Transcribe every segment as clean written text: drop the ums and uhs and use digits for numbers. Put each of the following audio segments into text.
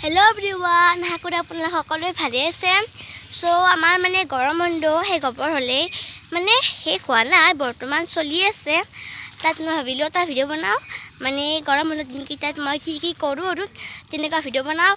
Hello everyone, হাকুৰ আপোনালোক সকলোৱে ভালে আছে। সো আমাৰ মানে গৰম বন্ধ শেষ হ'বৰ হ'লে মানে শেষ হোৱা নাই, বৰ্তমান চলি আছে। তাত মই ভাবিলোঁ এটা ভিডিঅ' বনাওঁ, মানে গৰম বন্ধৰ দিনকেইটাত মই কি কৰোঁ আৰু তেনেকুৱা ভিডিঅ' বনাওঁ।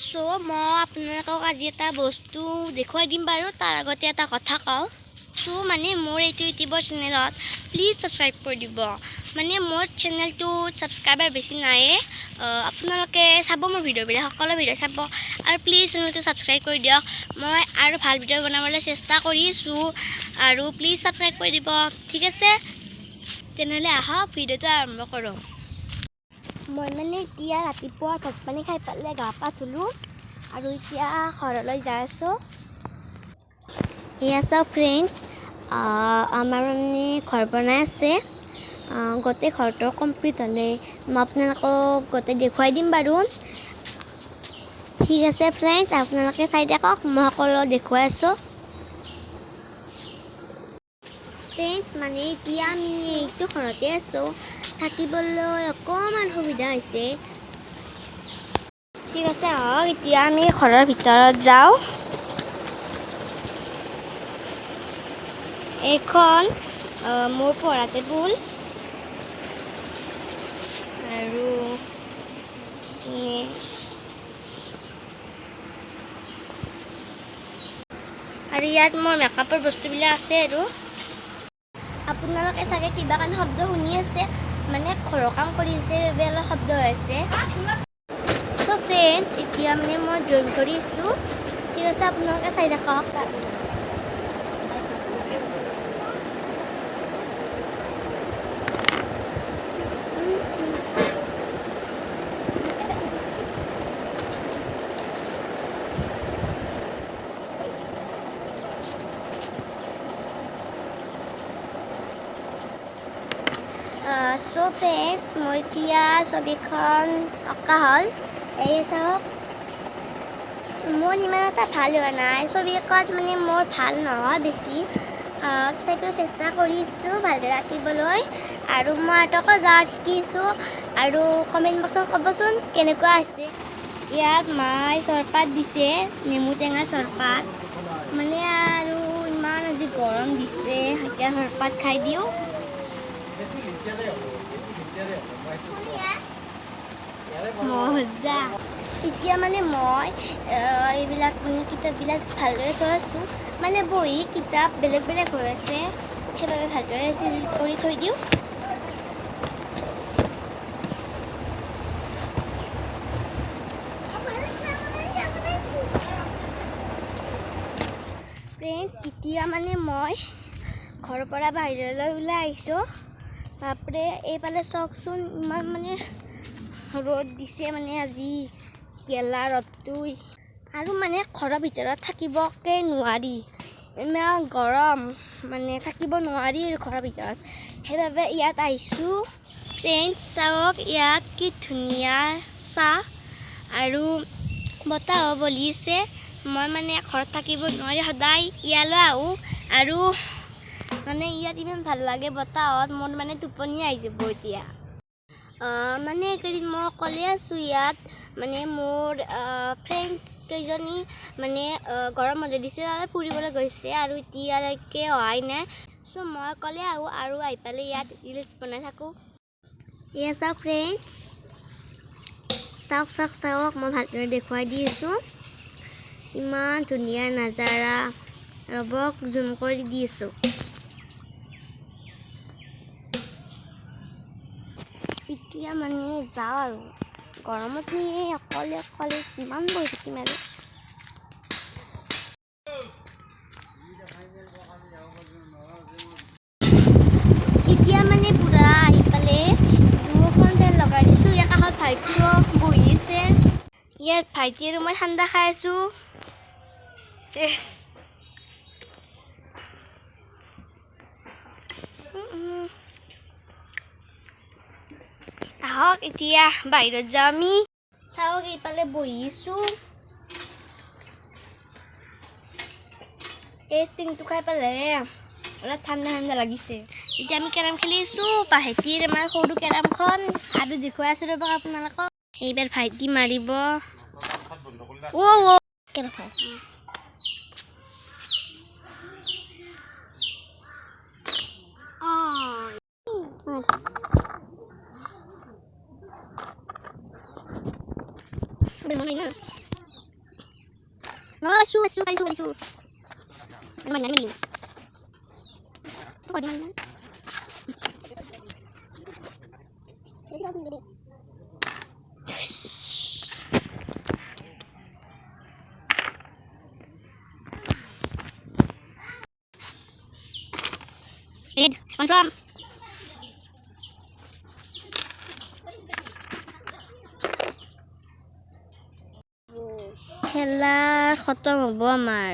সো মই আপোনালোকক আজি এটা বস্তু দেখুৱাই দিম বাৰু, তাৰ আগতে এটা কথা কওঁ। সো মানে মোৰ এইটো ইউটিউবৰ চেনেলত প্লিজ ছাবস্ক্ৰাইব কৰি দিব। মানে মোৰ চেনেলটোত ছাবস্ক্ৰাইবাৰ বেছি নাই, আপোনালোকে চাব মোৰ ভিডিঅ'বিলাক, সকলো ভিডিঅ' চাব আৰু প্লিজ চেনেলটো ছাবস্ক্ৰাইব কৰি দিয়ক। মই আৰু ভাল ভিডিঅ' বনাবলৈ চেষ্টা কৰিছোঁ আৰু প্লিজ ছাবস্ক্ৰাইব কৰি দিব, ঠিক আছে? তেনেহ'লে আহক ভিডিঅ'টো আৰম্ভ কৰোঁ। মই মানে এতিয়া ৰাতিপুৱা ভাত পানী খাই পেলাই গা পা ধুলোঁ আৰু এতিয়া ঘৰলৈ যাই আছোঁ। এয়া চাওক ফ্ৰেণ্ডছ, আমাৰ মানে ঘৰ বনাই আছে। গোটেই ঘৰটো কমপ্লিট হ'লে মই আপোনালোকক গোটেই দেখুৱাই দিম বাৰু, ঠিক আছে ফ্ৰেণ্ডছ? আপোনালোকে চাই থাকক, মই সকলো দেখুৱাই আছোঁ। ফ্ৰেণ্ডছ, মানে এতিয়া আমি এইটো ঘৰতে আছোঁ, থাকিবলৈ অকণমান সুবিধা হৈছে। ঠিক আছে, আহক এতিয়া আমি ঘৰৰ ভিতৰত যাওঁ। এইখন মোৰ পঢ়া টেবুল আৰু ইয়াত মোৰ মেকআপৰ বস্তুবিলাক আছে। আৰু আপোনালোকে চাগে কিবা কাৰণে শব্দ শুনি আছে, মানে ঘৰৰ কাম কৰিছে বাবে অলপ শব্দ হৈ আছে। চ' ফ্ৰেণ্ডছ, এতিয়া মানে মই ড্ৰয়িং কৰি আছোঁ, ঠিক আছে? আপোনালোকে চাই থাকক। চ' ফ্ৰেণ্ডছ, মোৰ এতিয়া ছবিখন অঁকা হ'ল। এই চাওক, মোৰ ইমান এটা ভাল হোৱা নাই ছবি অঁকাত, মানে মোৰ ভাল নহয় বেছি, তথাপিও চেষ্টা কৰিছোঁ ভালদৰে আঁকিবলৈ। আৰু মই আৰ্টকো যাওঁ শিকিছোঁ, আৰু কমেণ্ট বক্সত ক'বচোন কেনেকুৱা হৈছে। ইয়াত মাই চৰপাত দিছে, নেমু টেঙা চৰপাত, মানে আৰু ইমান আজি গৰম দিছে, এতিয়া চৰপাত খাই দিওঁ। মজা। এতিয়া মানে মই এইবিলাক মানে কিতাপবিলাক ভালদৰে থৈ আছোঁ, মানে বহি কিতাপ বেলেগ বেলেগ হৈ আছে, সেইবাবে ভালদৰে চিজিল কৰি থৈ দিওঁ। ফ্ৰেণ্ডছ, এতিয়া মানে মই ঘৰৰ পৰা বাহিৰলৈ ওলাই আহিছোঁ। বাপৰে, এইফালে চাওকচোন, ইমান মানে ৰ'দ দিছে, মানে আজি গেলা ৰ'দটো, আৰু মানে ঘৰৰ ভিতৰত থাকিবকে নোৱাৰি, ইমান গৰম, মানে থাকিব নোৱাৰি আৰু ঘৰৰ ভিতৰত, সেইবাবে ইয়াত আহিছোঁ। ফ্ৰেণ্ডছ চাওক, ইয়াত কি ধুনীয়া চাহ আৰু বতাহো বলিছে। মই মানে ঘৰত থাকিব নোৱাৰি সদায় ইয়ালৈ আহোঁ, আৰু মানে ইয়াত ইমান ভাল লাগে বতাহত, মোৰ মানে টোপনি আহি যাব এতিয়া। মানে এইকেইদিন মই অকলে আছোঁ ইয়াত, মানে মোৰ ফ্ৰেণ্ডছ কেইজনী মানে গৰম বন্ধ দিছে বাবে ফুৰিবলৈ গৈছে, আৰু এতিয়ালৈকে অহাই নাই। চ' মই অকলে আহোঁ আৰু আহি পেলাই ইয়াত ৰিলচ বনাই থাকোঁ। এয়া চাওক ফ্ৰেণ্ডছ, চাওক, মই ভালদৰে দেখুৱাই দি আছোঁ। ইমান ধুনীয়া নাজাৰা, ৰ'বক জুম কৰি দি আছোঁ। এতিয়া মানে যাওঁ আৰু গৰমত অকলে কিমান বহি থাকিম আৰু। এতিয়া মানে পূৰা আহি পালে দুখন ফেন লগাই দিছোঁ, ইয়াৰ কাষত ভাইটিও বহিছে, ইয়াত ভাইটি আৰু মই ঠাণ্ডা খাই আছোঁ। আহক এতিয়া বাহিৰত যাওঁ আমি। চাওক, এইফালে বহিছোঁ, এই ষ্টিংটো খাই পেলাই অলপ ঠাণ্ডা লাগিছে। এতিয়া আমি কেৰম খেলি আছোঁ, ভাইটিৰ আমাৰ সৰু কেৰমখন, আৰু দেখুৱাই আছোঁ ৰ'ব আপোনালোকক। এইবাৰ ভাইটি মাৰিব। Wow, careful. Oh. No, su. Mana? Oh, di mana? Red, confirm. খেলা খতম হ'ব আমাৰ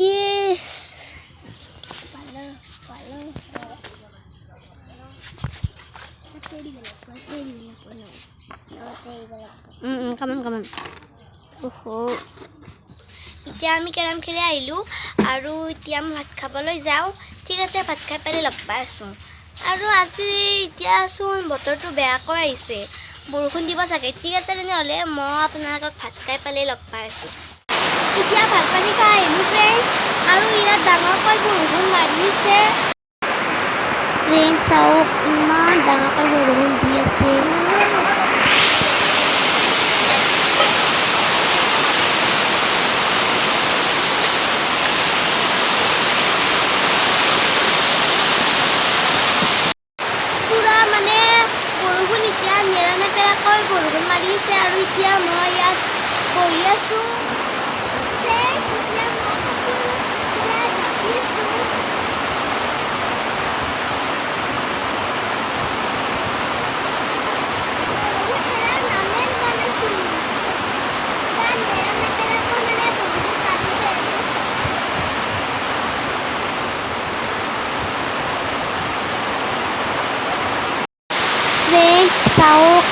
ইস কামান এতিয়া আমি কেৰম খেলি আহিলোঁ আৰু এতিয়া আমি ভাত খাবলৈ যাওঁ ঠিক আছে ভাত খাই পেলাই লগ পাই আছোঁ আৰু আজি এতিয়াচোন বতৰটো বেয়াকৈ আহিছে বৰষুণ দিব চাগে ঠিক আছে তেনেহ'লে মই আপোনালোকক ভাত খাই পেলাই লগ পাই আছোঁ এতিয়া ভাত পানী খাই আহিলোঁ ফ্ৰেণ্ড আৰু ইয়াত ডাঙৰকৈ বৰষুণ মাৰিছে ফ্ৰেণ্ড চাওক ইমান ডাঙৰকৈ বৰষুণ দি আছে বৰষুণ মাৰিছে আৰু এতিয়া মই ইয়াত বহি আছোঁ চাওক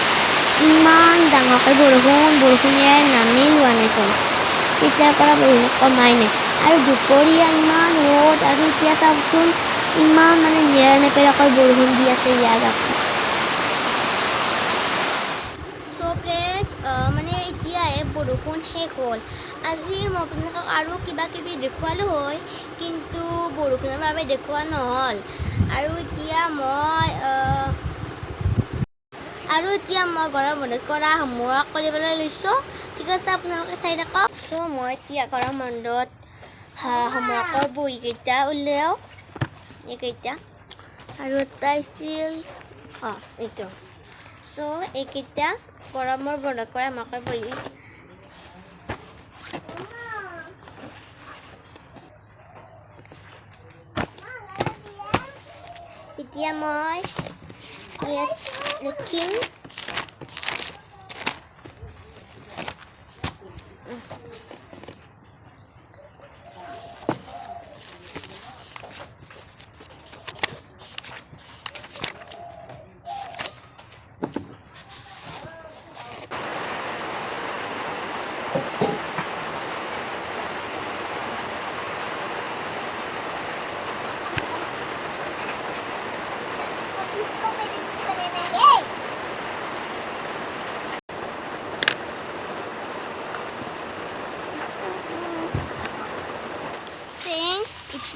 ইমান ডাঙৰকৈ বৰষুণে নামি লোৱা নাইচোন তেতিয়াৰ পৰা বৰষুণ কমাই নাই আৰু দুপৰীয়া ইমান ৰ'দ আৰু এতিয়া চাওকচোন ইমান মানে নেৰানেপেৰাকৈ বৰষুণ দি আছে ইয়াৰ ৰাতি চ' ফ্ৰেণ্ডছ মানে এতিয়াই বৰষুণ শেষ হ'ল আজি মই আপোনালোকক আৰু কিবা কিবি দেখুৱালোঁ হয় কিন্তু বৰষুণৰ বাবে দেখুওৱা নহ'ল আৰু এতিয়া মই গৰম বন্ধত কৰা হোমৱৰ্ক কৰিবলৈ লৈছোঁ ঠিক আছে আপোনালোকে চাই থাকক চ' মই এতিয়া গৰম বন্ধত হোমৱৰ্কৰ বহীকেইটা উলিয়াওঁ এইকেইটা আৰু এটা আছিল এইটো চ' এইকেইটা গৰমৰ বন্ধত কৰা হোমৱৰ্কৰ বহী এতিয়া মই ইয়াত লিখিম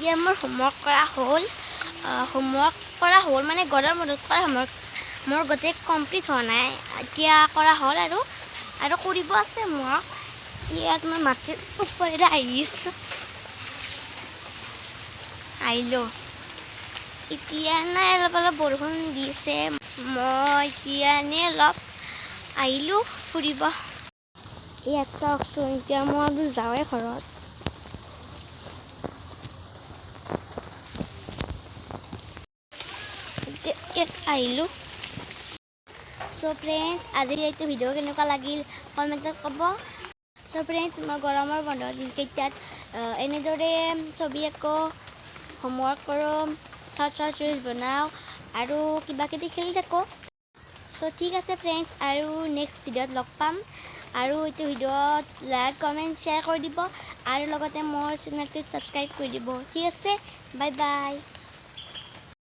এতিয়া মোৰ হোমৱৰ্ক কৰা হ'ল মানে গৰম বন্ধত কৰা হোমৱৰ্ক মোৰ গোটেই কমপ্লিট হোৱা নাই এতিয়া কৰা হ'ল আৰু কৰিব আছে মোৰ ইয়াত মই মাটিৰ ওপৰেৰে আহিলোঁ এতিয়া নাই অলপ বৰষুণ দিছে মই এতিয়া এনেই অলপ আহিলোঁ ফুৰিব ইয়াত চাওকচোন এতিয়া মই যাওঁৱে ঘৰত ইয়াত আহিলোঁ চ' ফ্ৰেণ্ডছ আজি এইটো ভিডিঅ' কেনেকুৱা লাগিল কমেণ্টত ক'ব চ' ফ্ৰেণ্ডছ মই গৰমৰ বন্ধৰ দিনকেইটাত এনেদৰে ছবি আঁকো হোমৱৰ্ক কৰোঁ শ্বৰ্ট ৰিলছ বনাওঁ আৰু কিবা কিবি খেলি থাকোঁ চ' ঠিক আছে ফ্ৰেণ্ডছ আৰু নেক্সট ভিডিঅ'ত লগ পাম আৰু এইটো ভিডিঅ'ত লাইক কমেণ্ট শ্বেয়াৰ কৰি দিব আৰু লগতে মোৰ চেনেলটোত ছাবস্ক্ৰাইব কৰি দিব ঠিক আছে বাই বাই